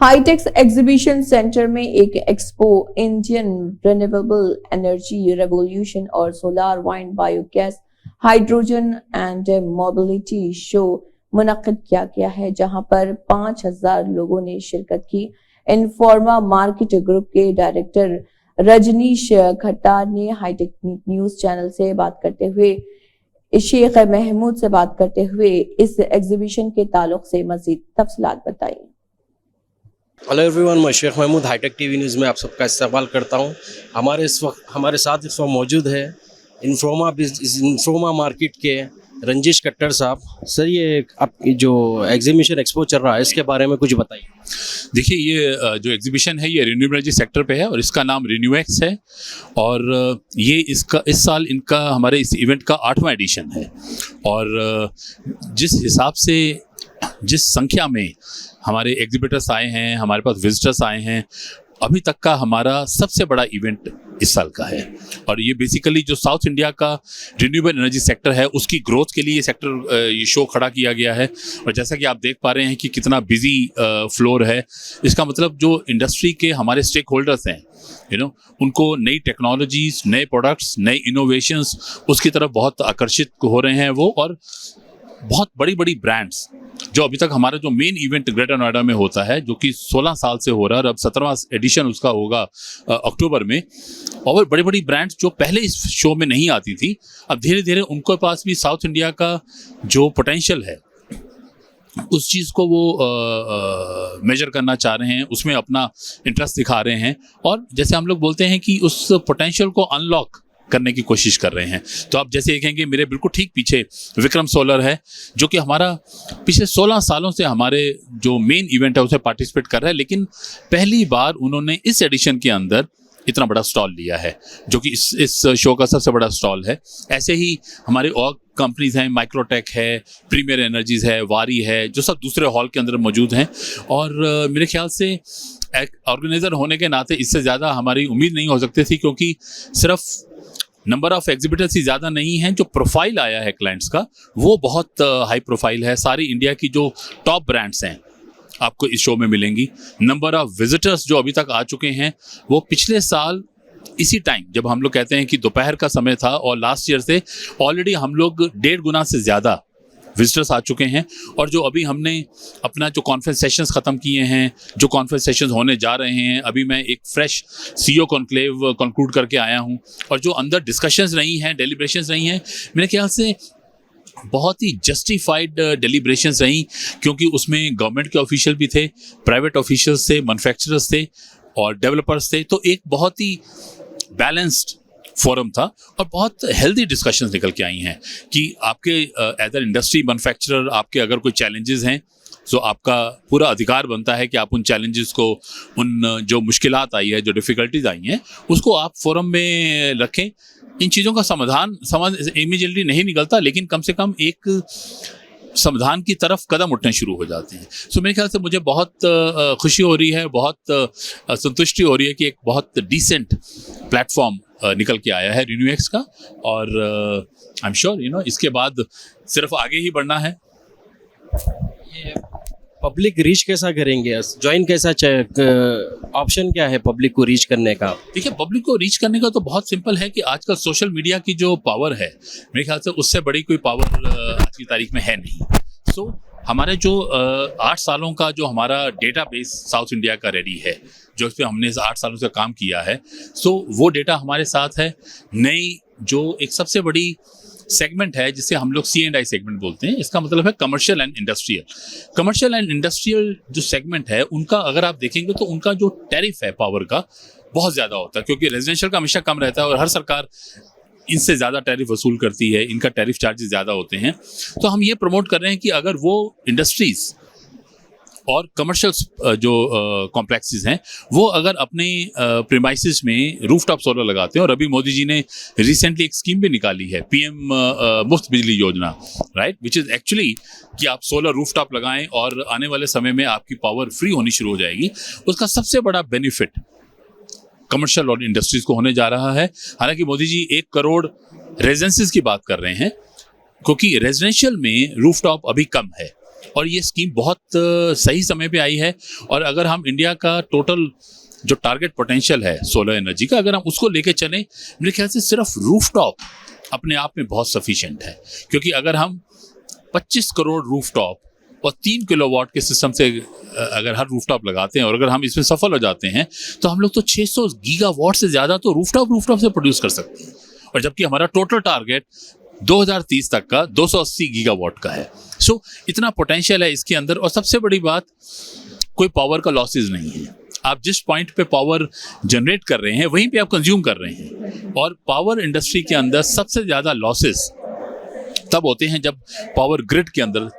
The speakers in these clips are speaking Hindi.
हाईटेक्स एग्जीबिशन सेंटर में एक expo Indian renewable energy revolution और solar wind biogas hydrogen and mobility show मुनक्किद किया गया है, जहां पर 5000 लोगों ने शिरकत की। इनफॉर्मा मार्केट ग्रुप के डायरेक्टर रजनीश खट्टार ने हाईटेक न्यूज चैनल से बात करते हुए शेख महमूद से बात करते हुए इस एग्जीबिशन के ताल्लुक से मजीद तफसीलात बताई। हेलो एवरीवन, मैं Sheikh Mahmood hi tech TV news में आप सबका इस्तेमाल करता हूं। हमारे साथ इस वक्त मौजूद है इन्फोमा मार्केट के रंजीश खट्टर साहब। सर, ये आपकी जो एग्जीबिशन एक्सपो चल रहा है, इसके बारे में कुछ बताइए। देखिए, ये जो एग्जीबिशन है ये रिन्यूएबल एनर्जी सेक्टर पे है और इसका नाम रिन्यूएक्स है और ये इस साल इनका हमारे इस इवेंट का 8वां एडिशन है। और जिस हिसाब से जिस संख्या में हमारे एग्जिबिटर्स आए हैं, हमारे पास विजिटर्स आए हैं, अभी तक का हमारा सबसे बड़ा इवेंट इस साल का है। और ये बेसिकली जो साउथ इंडिया का रिन्यूएबल एनर्जी सेक्टर है उसकी ग्रोथ के लिए ये शो खड़ा किया गया है। और जैसा कि आप देख पा रहे हैं कि कितना बिजी फ्लोर है, इसका मतलब जो इंडस्ट्री के हमारे स्टेक होल्डर्स हैं, उनको नई टेक्नोलॉजीज, नए प्रोडक्ट्स, नए इनोवेशंस उसकी तरफ बहुत आकर्षित हो रहे हैं वो। और बहुत बड़ी बड़ी ब्रांड्स जो अभी तक हमारा जो मेन इवेंट ग्रेटर नोएडा में होता है, जो कि 16 साल से हो रहा है और अब 17वां एडिशन उसका होगा अक्टूबर में। और बड़ी बड़ी ब्रांड्स जो पहले इस शो में नहीं आती थी, अब धीरे धीरे उनके पास भी साउथ इंडिया का जो पोटेंशियल है उस चीज़ को वो मेजर करना चाह रहे हैं, उसमें अपना इंटरेस्ट दिखा रहे हैं। और जैसे हम लोग बोलते हैं कि उस पोटेंशियल को अनलॉक करने की कोशिश कर रहे हैं। तो आप जैसे देखेंगे मेरे बिल्कुल ठीक पीछे विक्रम सोलर है, जो कि हमारा पिछले 16 सालों से हमारे जो मेन इवेंट है उसे पार्टिसिपेट कर रहा है, लेकिन पहली बार उन्होंने इस एडिशन के अंदर इतना बड़ा स्टॉल लिया है, जो कि इस शो का सबसे बड़ा स्टॉल है। ऐसे ही हमारे और कंपनीज हैं, माइक्रोटेक है, प्रीमियर एनर्जीज है, वारी है, जो सब दूसरे हॉल के अंदर मौजूद हैं। और मेरे ख्याल से ऑर्गेनाइजर होने के नाते इससे ज़्यादा हमारी उम्मीद नहीं हो सकती थी, क्योंकि सिर्फ नंबर ऑफ एग्जिबिटर्स ही ज़्यादा नहीं हैं, जो प्रोफाइल आया है क्लाइंट्स का वो बहुत हाई प्रोफाइल है। सारी इंडिया की जो टॉप ब्रांड्स हैं आपको इस शो में मिलेंगी। नंबर ऑफ विजिटर्स जो अभी तक आ चुके हैं वो पिछले साल इसी टाइम, जब हम लोग कहते हैं कि दोपहर का समय था, और लास्ट ईयर से ऑलरेडी हम लोग 1.5 गुना से ज़्यादा विजिटर्स आ चुके हैं। और जो अभी हमने अपना जो कॉन्फ्रेंस सेशंस ख़त्म किए हैं, जो कॉन्फ्रेंस सेशंस होने जा रहे हैं, अभी मैं एक फ्रेश सीईओ कॉन्क्लेव कंक्लूड करके आया हूं। और जो अंदर डिस्कशंस रही हैं, डेलिब्रेशंस रही हैं, मेरे ख्याल से बहुत ही जस्टिफाइड डेलिब्रेशंस रही, क्योंकि उसमें गवर्नमेंट के ऑफिशियल भी थे, प्राइवेट ऑफिशियल्स थे, मैन्युफैक्चरर्स थे और डेवलपर्स थे। तो एक बहुत ही बैलेंस्ड फोरम था और बहुत हेल्दी डिस्कशंस निकल के आई हैं कि आपके एज एन इंडस्ट्री मैन्युफैक्चरर आपके अगर कोई चैलेंजेस हैं तो आपका पूरा अधिकार बनता है कि आप उन चैलेंजेस को, उन जो मुश्किलात आई है, जो डिफ़िकल्टीज आई हैं, उसको आप फोरम में रखें। इन चीज़ों का समाधान इमीडिएटली नहीं निकलता, लेकिन कम से कम एक समाधान की तरफ कदम उठने शुरू हो जाते हैं। सो मेरे ख्याल से मुझे बहुत खुशी हो रही है, बहुत संतुष्टि हो रही है कि एक बहुत डिसेंट प्लेटफॉर्म निकल के आया है रिन्यूएक्स का। और आई एम श्योर इसके बाद सिर्फ आगे ही बढ़ना है। पब्लिक रीच कैसा करेंगे, ज्वाइन कैसा, ऑप्शन क्या है पब्लिक को रीच करने का? देखिए, पब्लिक को रीच करने का तो बहुत सिंपल है कि आजकल सोशल मीडिया की जो पावर है, मेरे ख्याल से उससे बड़ी कोई पावर आज की तारीख में है नहीं। सो हमारे जो 8 सालों का जो हमारा डेटाबेस साउथ इंडिया का रेडी है, जो इस पर हमने 8 सालों से काम किया है, सो वो डेटा हमारे साथ है। नई जो एक सबसे बड़ी सेगमेंट है जिसे हम लोग C&I सेगमेंट बोलते हैं, इसका मतलब है commercial and industrial. Commercial and industrial जो सेगमेंट है उनका अगर आप देखेंगे तो उनका जो टैरिफ है पावर का बहुत ज़्यादा होता है, क्योंकि रेजिडेंशियल का हमेशा कम रहता है और हर सरकार इनसे ज़्यादा टैरिफ वसूल करती है, इनका टैरिफ चार्जेस ज़्यादा होते हैं। तो हम ये प्रमोट कर रहे हैं कि अगर वो इंडस्ट्रीज़ और कमर्शियल जो कॉम्प्लेक्सेस हैं वो अगर अपने प्रीमाइसेस में रूफटॉप सोलर लगाते हैं, और अभी मोदी जी ने रिसेंटली एक स्कीम भी निकाली है, PM मुफ्त बिजली योजना, राइट, विच इज़ एक्चुअली कि आप सोलर रूफटॉप लगाएं और आने वाले समय में आपकी पावर फ्री होनी शुरू हो जाएगी। उसका सबसे बड़ा बेनिफिट कमर्शियल और इंडस्ट्रीज को होने जा रहा है। हालांकि मोदी जी 1 करोड़ रेजिडेंसीज की बात कर रहे हैं, क्योंकि रेजिडेंशियल में रूफटॉप अभी कम है और ये स्कीम बहुत सही समय पे आई है। और अगर हम इंडिया का टोटल जो टारगेट पोटेंशियल है सोलर एनर्जी का, अगर हम उसको लेके चलें, मेरे ख्याल से सिर्फ रूफटॉप अपने आप में बहुत सफिशिएंट है। क्योंकि अगर हम 25 करोड़ रूफटॉप और 3 किलोवाट के सिस्टम से अगर हर रूफटॉप लगाते हैं और अगर हम इसमें सफल हो जाते हैं तो हम लोग तो 600 गीगावाट से ज़्यादा तो रूफटॉप से प्रोड्यूस कर सकते हैं। और जबकि हमारा टोटल टारगेट 2030 तक का 280 गीगावाट का है। सो इतना पोटेंशियल है इसके अंदर। और सबसे बड़ी बात, कोई पावर का लॉसेज नहीं है। आप जिस पॉइंट पे पावर जनरेट कर रहे हैं वहीं पे आप कंज्यूम कर रहे हैं। और पावर इंडस्ट्री के अंदर सबसे ज़्यादा लॉसेस तब होते हैं जब पावर ग्रिड के अंदर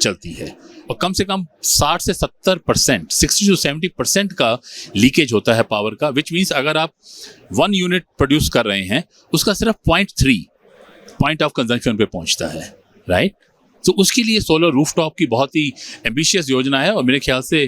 चलती है, और कम से कम 60 से 70%, 60 to 70% का लीकेज होता है पावर का। विच मीन्स अगर आप 1 यूनिट प्रोड्यूस कर रहे हैं उसका सिर्फ 0.3 पॉइंट ऑफ कंजम्पशन पे पहुंचता है, राइट। तो उसके लिए सोलर रूफटॉप की बहुत ही एम्बिशियस योजना है। और मेरे ख्याल से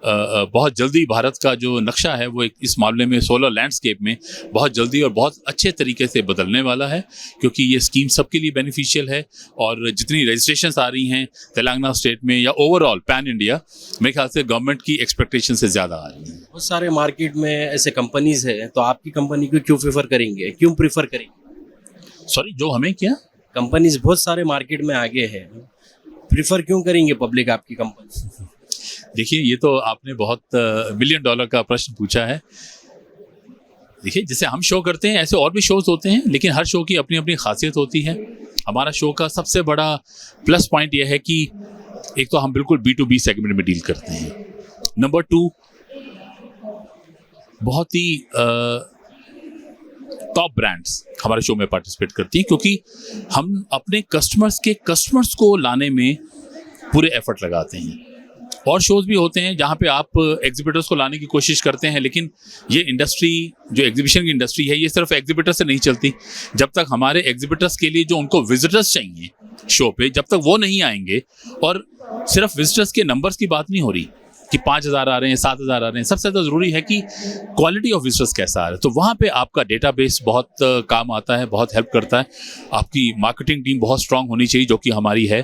बहुत जल्दी भारत का जो नक्शा है वो इस मामले में सोलर लैंडस्केप में बहुत जल्दी और बहुत अच्छे तरीके से बदलने वाला है। क्योंकि ये स्कीम सबके लिए बेनिफिशियल है। और जितनी रजिस्ट्रेशंस आ रही हैं तेलंगाना स्टेट में या ओवरऑल पैन इंडिया, मेरे ख्याल से गवर्नमेंट की एक्सपेक्टेशन से ज़्यादा आ रही हैं। बहुत सारे मार्केट में ऐसे कंपनीज है, तो आपकी कंपनी को क्यों प्रेफर करेंगे, क्यों प्रेफर करेंगे? सॉरी, जो हमें क्या? कंपनीज बहुत सारे मार्केट में आगे हैं, प्रेफर क्यों करेंगे पब्लिक आपकी कंपनी? देखिए, ये तो आपने बहुत $1 मिलियन का प्रश्न पूछा है। देखिए, जैसे हम शो करते हैं ऐसे और भी शोज होते हैं, लेकिन हर शो की अपनी अपनी खासियत होती है। हमारा शो का सबसे बड़ा प्लस पॉइंट यह है कि एक तो हम बिल्कुल B2B सेगमेंट में डील करते हैं। नंबर 2, बहुत ही टॉप ब्रांड्स हमारे शो में पार्टिसिपेट करती हैं, क्योंकि हम अपने कस्टमर्स को लाने में पूरे एफर्ट लगाते हैं। और शोज भी होते हैं जहाँ पे आप एग्जिबिटर्स को लाने की कोशिश करते हैं, लेकिन ये इंडस्ट्री, जो एग्जीबिशन की इंडस्ट्री है, ये सिर्फ एग्जिबिटर से नहीं चलती। जब तक हमारे एग्जिबिटर्स के लिए जो उनको विजिटर्स चाहिए शो पे, जब तक वो नहीं आएंगे, और सिर्फ विजिटर्स के नंबर्स की बात नहीं हो रही कि 5,000 आ रहे हैं, 7,000 आ रहे हैं, सबसे ज़्यादा ज़रूरी है कि क्वालिटी ऑफ विजिटर्स कैसा आ रहा है। तो वहाँ पे आपका डेटाबेस बहुत काम आता है, बहुत हेल्प करता है। आपकी मार्केटिंग टीम बहुत स्ट्रांग होनी चाहिए, जो कि हमारी है।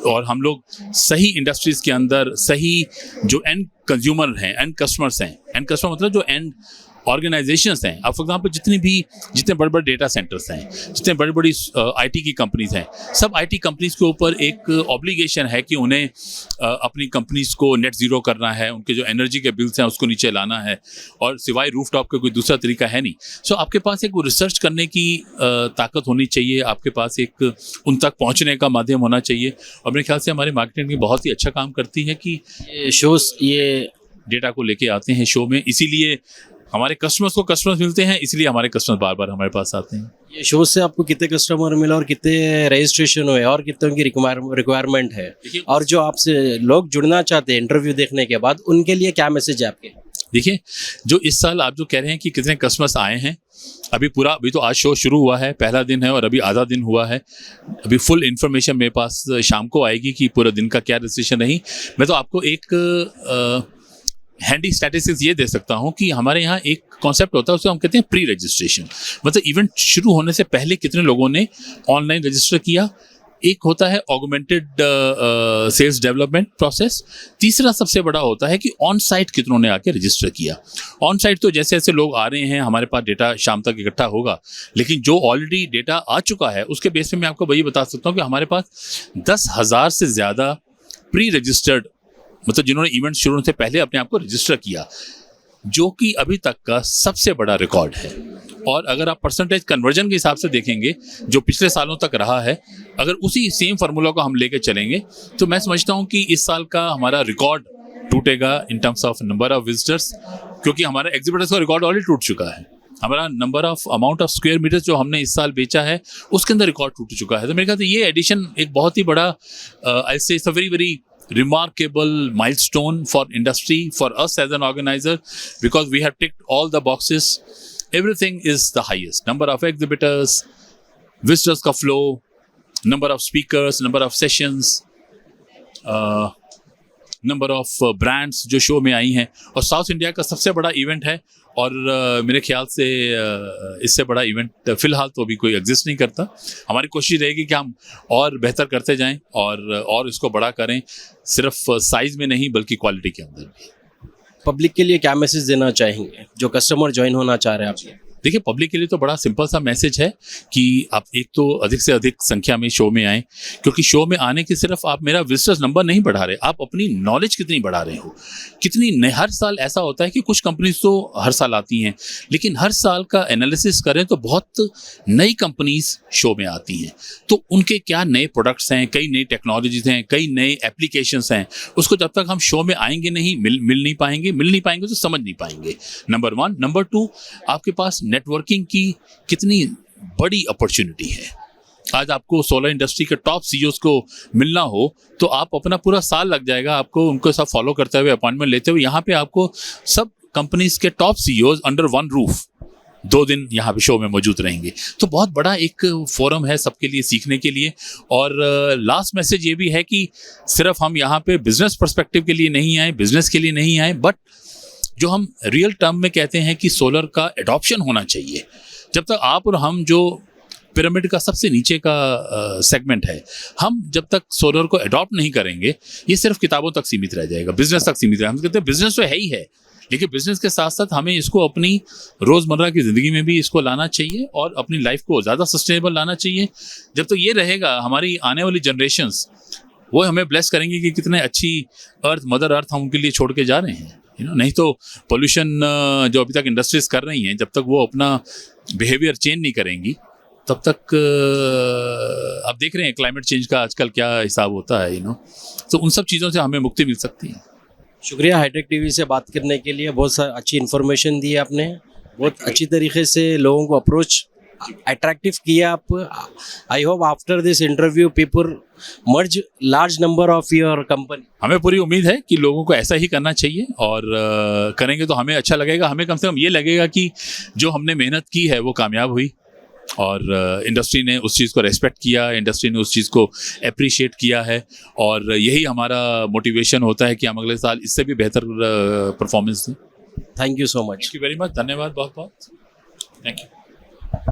और हम लोग सही इंडस्ट्रीज़ के अंदर सही जो एंड कंज्यूमर हैं, एंड कस्टमर्स हैं, एंड कस्टमर मतलब जो एंड ऑर्गेनाइजेशंस हैं। अब फॉर एग्जाम्पल जितने बड़े बड़े डेटा सेंटर्स हैं, जितने बड़ी बड़ी IT की कंपनीज हैं, सब IT कंपनीज के ऊपर एक ऑब्लिगेशन है कि उन्हें अपनी कंपनीज को नेट ज़ीरो करना है, उनके जो एनर्जी के बिल्स हैं उसको नीचे लाना है, और सिवाय रूफटॉप का कोई दूसरा तरीका है नहीं। सो आपके पास एक रिसर्च करने की ताकत होनी चाहिए, आपके पास एक उन तक पहुँचने का माध्यम होना चाहिए। और मेरे ख्याल से हमारी मार्केटिंग भी बहुत ही अच्छा काम करती है कि ये डेटा को लेके आते हैं शो में, इसीलिए हमारे कस्टमर्स मिलते हैं, इसलिए हमारे कस्टमर्स बार बार हमारे पास आते हैं। ये शो से आपको कितने कस्टमर मिले और कितने रजिस्ट्रेशन हुए और कितने की रिक्वायरमेंट है, और जो आपसे लोग जुड़ना चाहते हैं इंटरव्यू देखने के बाद, उनके लिए क्या मैसेज है आपके? देखिए, जो इस साल आप जो कह रहे हैं कि कितने कस्टमर्स आए हैं, अभी तो आज शो शुरू हुआ है, पहला दिन है और अभी आधा दिन हुआ है। अभी फुल इन्फॉर्मेशन मेरे पास शाम को आएगी कि पूरा दिन का क्या रजिस्ट्रेशन रही। मैं तो आपको एक हैंडी स्टैटिस्टिक्स ये दे सकता हूँ कि हमारे यहाँ एक कॉन्सेप्ट होता है, उसको हम कहते हैं प्री रजिस्ट्रेशन। मतलब इवेंट शुरू होने से पहले कितने लोगों ने ऑनलाइन रजिस्टर किया। एक होता है ऑगमेंटेड सेल्स डेवलपमेंट प्रोसेस। तीसरा सबसे बड़ा होता है कि ऑन साइट कितनों ने आके रजिस्टर किया। ऑन साइट तो जैसे जैसे लोग आ रहे हैं हमारे पास डेटा शाम तक इकट्ठा होगा, लेकिन जो ऑलरेडी डेटा आ चुका है उसके बेस पे मैं आपको वही बता सकता हूँ कि हमारे पास 10,000 से ज़्यादा प्री रजिस्टर्ड, मतलब जिन्होंने इवेंट शुरू होने से पहले अपने आप को रजिस्टर किया, जो कि अभी तक का सबसे बड़ा रिकॉर्ड है। और अगर आप परसेंटेज कन्वर्जन के हिसाब से देखेंगे जो पिछले सालों तक रहा है, अगर उसी सेम फार्मूला को हम लेके चलेंगे तो मैं समझता हूँ कि इस साल का हमारा रिकॉर्ड टूटेगा in terms of number of visitors, क्योंकि हमारे एग्जिबिटर्स का रिकॉर्ड ऑलरेडी टूट चुका है। हमारा number of amount of square metre जो हमने इस साल बेचा है उसके अंदर रिकॉर्ड टूट चुका है। तो मेरे ख्याल से ये एडिशन एक बहुत ही बड़ा आई से it's a very very remarkable milestone for industry, for us as an organizer, because we have ticked all the boxes. Everything is the highest. Number of exhibitors, visitors ka flow, number of speakers, number of sessions, number of brands जो शो में आई हैं, और साउथ इंडिया का सबसे बड़ा इवेंट है। और मेरे ख्याल से इससे बड़ा इवेंट फ़िलहाल तो अभी कोई एग्जिस्ट नहीं करता। हमारी कोशिश रहेगी कि हम और बेहतर करते जाएं और इसको बड़ा करें, सिर्फ साइज़ में नहीं बल्कि क्वालिटी के अंदर भी। पब्लिक के लिए क्या मैसेज देना चाहेंगे जो कस्टमर ज्वाइन होना चाह रहे हैं आपके? देखिए, पब्लिक के लिए तो बड़ा सिंपल सा मैसेज है कि आप एक तो अधिक से अधिक संख्या में शो में आएँ, क्योंकि शो में आने के सिर्फ आप मेरा विजिटर्स नंबर नहीं बढ़ा रहे, आप अपनी नॉलेज कितनी बढ़ा रहे हो, हर साल ऐसा होता है कि कुछ कंपनीज तो हर साल आती हैं, लेकिन हर साल का एनालिसिस करें तो बहुत नई कंपनीज शो में आती हैं। तो उनके क्या नए प्रोडक्ट्स हैं, कई नई टेक्नोलॉजीज हैं, कई नए एप्लीकेशंस हैं, उसको जब तक हम शो में आएंगे नहीं, मिल नहीं पाएंगे तो समझ नहीं पाएंगे, नंबर 1। नंबर 2, आपके पास नेटवर्किंग की कितनी बड़ी अपॉर्चुनिटी है। आज आपको सोलर इंडस्ट्री के टॉप सीईओज को मिलना हो तो आप अपना पूरा साल लग जाएगा आपको उनको सब फॉलो करते हुए, अपॉइंटमेंट लेते हुए। यहाँ पे आपको सब कंपनीज के top CEOs under one roof 2 दिन यहाँ पे शो में मौजूद रहेंगे। तो बहुत बड़ा एक फोरम है सबके लिए सीखने के लिए। और लास्ट मैसेज ये भी है कि सिर्फ हम यहाँ पे बिजनेस पर्सपेक्टिव के लिए नहीं आए, बिजनेस के लिए नहीं आए, बट जो हम रियल टर्म में कहते हैं कि सोलर का एडॉप्शन होना चाहिए। जब तक आप और हम जो पिरामिड का सबसे नीचे का सेगमेंट है, हम जब तक सोलर को एडॉप्ट नहीं करेंगे, ये सिर्फ किताबों तक सीमित रह जाएगा, बिजनेस तक सीमित रहेगा। हम कहते हैं बिजनेस तो है ही है, लेकिन बिजनेस के साथ साथ हमें इसको अपनी रोज़मर्रा की ज़िंदगी में भी इसको लाना चाहिए और अपनी लाइफ को ज़्यादा सस्टेनेबल लाना चाहिए। जब तक ये रहेगा, हमारी आने वाली जनरेशन्स वो हमें ब्लेस करेंगे कि कितने अच्छी अर्थ, मदर अर्थ हम उनके लिए छोड़ के जा रहे हैं। नहीं तो पोल्यूशन जो अभी तक इंडस्ट्रीज कर रही हैं, जब तक वो अपना बिहेवियर चेंज नहीं करेंगी, तब तक आप देख रहे हैं क्लाइमेट चेंज का आजकल क्या हिसाब होता है, तो उन सब चीज़ों से हमें मुक्ति मिल सकती है। शुक्रिया हाईटेक टीवी से बात करने के लिए, बहुत सारी अच्छी इन्फॉर्मेशन दी आपने, बहुत अच्छी तरीके से लोगों को अप्रोच अट्रैक्टिव किया आप। I hope after this interview people merge large number of your company. हमें पूरी उम्मीद है कि लोगों को ऐसा ही करना चाहिए और करेंगे तो हमें अच्छा लगेगा। हमें कम से कम ये लगेगा कि जो हमने मेहनत की है वो कामयाब हुई और इंडस्ट्री ने उस चीज़ को रेस्पेक्ट किया, इंडस्ट्री ने उस चीज़ को अप्रिशिएट किया है, और यही हमारा मोटिवेशन होता है कि हम अगले साल इससे भी बेहतर परफॉर्मेंस दें। Thank you so much. Thank you very much. धन्यवाद बहुत बहुत। Thank you.